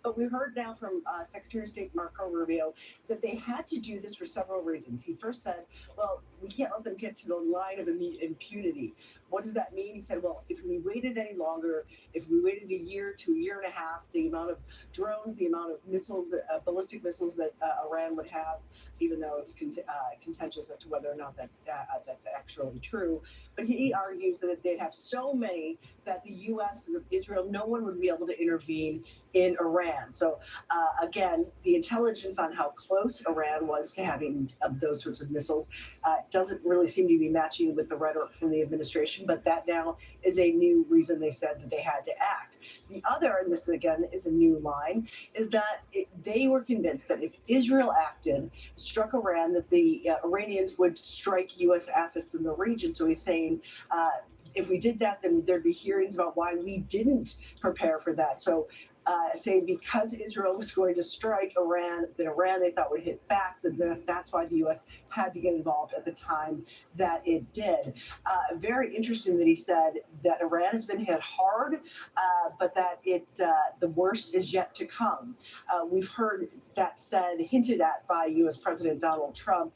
But we heard now from Secretary of State Marco Rubio that they had to do this for several reasons. He first said, well, we can't let them get to the line of impunity. What does that mean? He said, well, if we waited any longer, if we waited a year to a year and a half, the amount of drones, the amount of missiles, ballistic missiles that Iran would have, even though it's contentious as to whether or not that's actually true. But he argues that they'd have so many that the U.S. and Israel, no one would be able to intervene in Iran. So again, the intelligence on how close Iran was to having those sorts of missiles doesn't really seem to be matching with the rhetoric from the administration, but that now is a new reason they said that they had to act. The other, and this again is a new line, is that they were convinced that if Israel acted, struck Iran, that the Iranians would strike U.S. assets in the region. So he's saying, if we did that, then there'd be hearings about why we didn't prepare for that. So saying because Israel was going to strike Iran, that Iran they thought would hit back, that's why the U.S. had to get involved at the time that it did. Very interesting that he said that Iran has been hit hard, but that the worst is yet to come. We've heard that said, hinted at by U.S. President Donald Trump,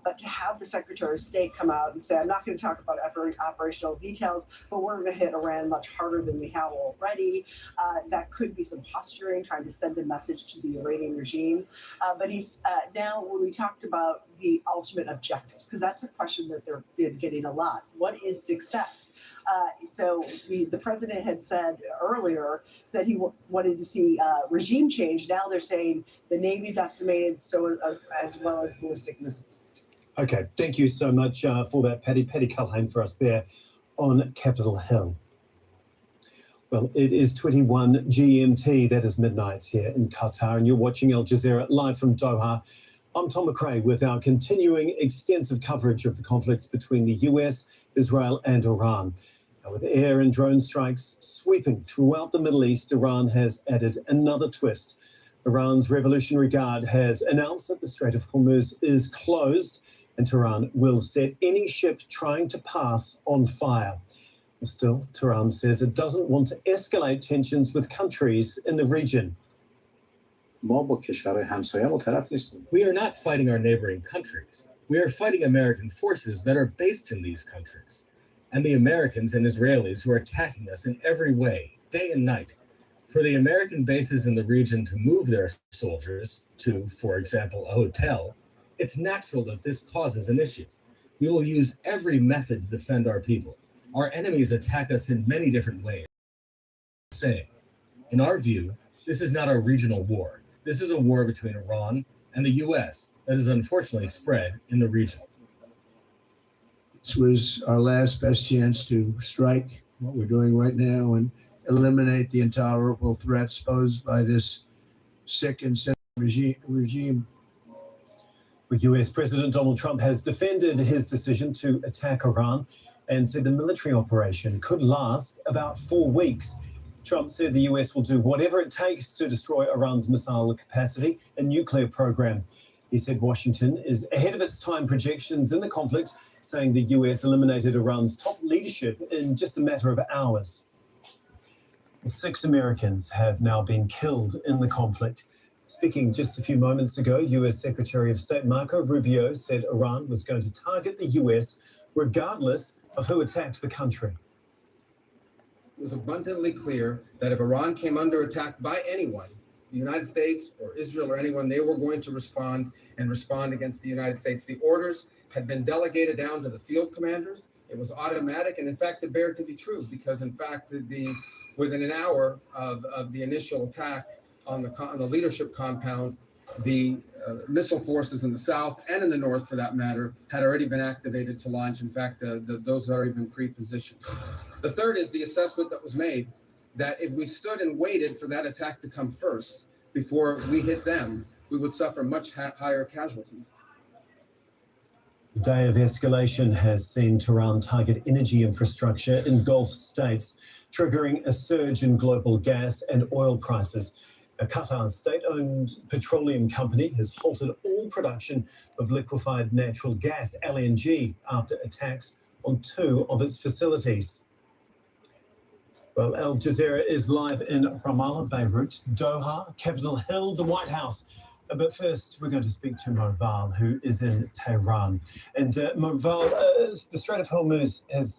but to have the Secretary of State come out and say, I'm not going to talk about operational details, but we're going to hit Iran much harder than we have already. That could be some posturing, trying to send a message to the Iranian regime. But he's now, when we talked about the ultimate objectives, because that's a question that they're getting a lot. What is success? So the president had said earlier that he wanted to see regime change. Now they're saying the Navy decimated, so as well as ballistic missiles. Okay, thank you so much for that, Patty. Patty Culhane for us there on Capitol Hill. Well, it is 21 GMT, that is midnight here in Qatar, and you're watching Al Jazeera live from Doha. I'm Tom McRae with our continuing extensive coverage of the conflict between the US, Israel and Iran. Now, with air and drone strikes sweeping throughout the Middle East, Iran has added another twist. Iran's Revolutionary Guard has announced that the Strait of Hormuz is closed and Tehran will set any ship trying to pass on fire. Still, Tehran says it doesn't want to escalate tensions with countries in the region. We are not fighting our neighboring countries. We are fighting American forces that are based in these countries, and the Americans and Israelis who are attacking us in every way, day and night. For the American bases in the region to move their soldiers to, for example, a hotel, it's natural that this causes an issue. We will use every method to defend our people. Our enemies attack us in many different ways. In our view, this is not a regional war. This is a war between Iran and the U.S. that is unfortunately spread in the region. This was our last best chance to strike what we're doing right now and eliminate the intolerable threats posed by this sick and sinister regime. US President Donald Trump has defended his decision to attack Iran and said the military operation could last about 4 weeks. Trump said the US will do whatever it takes to destroy Iran's missile capacity and nuclear program. He said Washington is ahead of its time projections in the conflict, saying the US eliminated Iran's top leadership in just a matter of hours. 6 Americans have now been killed in the conflict. Speaking just a few moments ago, US Secretary of State Marco Rubio said Iran was going to target the US regardless of who attacked the country. It was abundantly clear that if Iran came under attack by anyone, the United States or Israel or anyone, they were going to respond and respond against the United States. The orders had been delegated down to the field commanders. It was automatic, and in fact, it bared to be true because, in fact, within an hour of the initial attack on the leadership compound, the missile forces in the south and in the north, for that matter, had already been activated to launch. In fact, those had already been pre-positioned. The third is the assessment that was made that if we stood and waited for that attack to come first before we hit them, we would suffer much higher casualties. The day of escalation has seen Tehran target energy infrastructure in Gulf states, triggering a surge in global gas and oil prices. A Qatar's state-owned petroleum company has halted all production of liquefied natural gas, LNG, after attacks on 2 of its facilities. Well, Al Jazeera is live in Ramallah, Beirut, Doha, Capitol Hill, the White House. But first, we're going to speak to Moval, who is in Tehran. And Moval, the Strait of Hormuz has